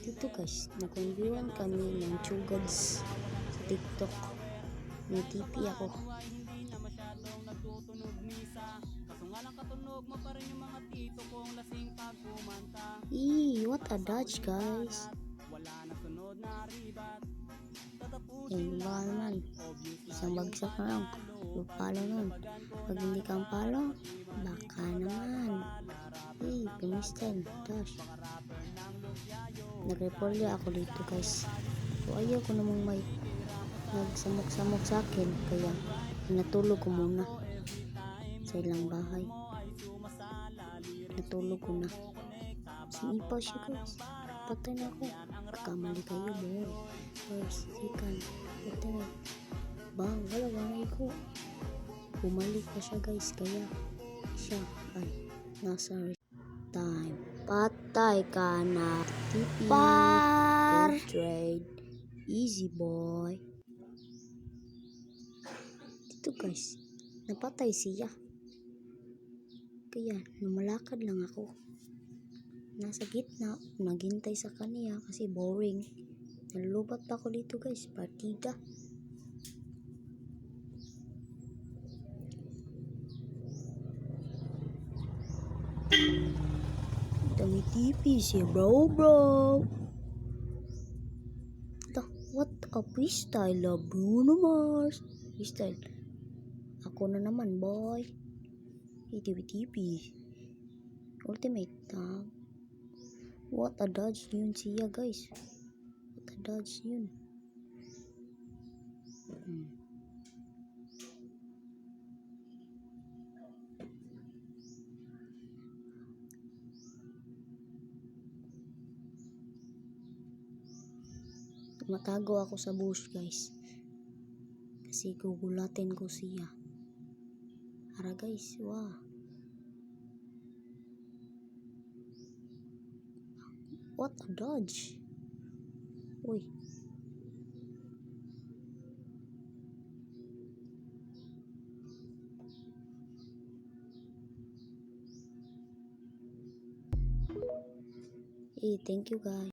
Dito guys, nakonviewan kami ng chugads sa TikTok. May TP ako. What a dodge guys. Ba naman, isang bagsak na lang, lupalo nun. Pag hindi kang palo, baka naman. Pinistan, dash. Nag-repolya ako dito guys. So ayaw ko namang may nagsamok-samok sa akin, kaya natulog ko muna sa ilang bahay. Natulog ko na. Sinipa siya guys. Patay na ako. Kamali kayo boy. First, second, patay na. Bang, wala ko. Bumalik pa siya guys, kaya siya ay nasa time. Patay ka na. TP. Good trade. Easy boy. Dito guys, napatay siya. Kaya lumalakad lang ako. Nasa gitna, naghintay sa kanya kasi boring. Nalubat pa ako dito guys, partida. Dami TP si bro. What a freestyle, Bruno Mars. Freestyle. Ako na naman boy. TP. Ultimate. What a dodge yun siya guys. What a dodge yun. Tumatago ako sa bush guys. Kasi gugulatin ko siya. Ara guys, wow. What a dodge. Uy. Thank you guys.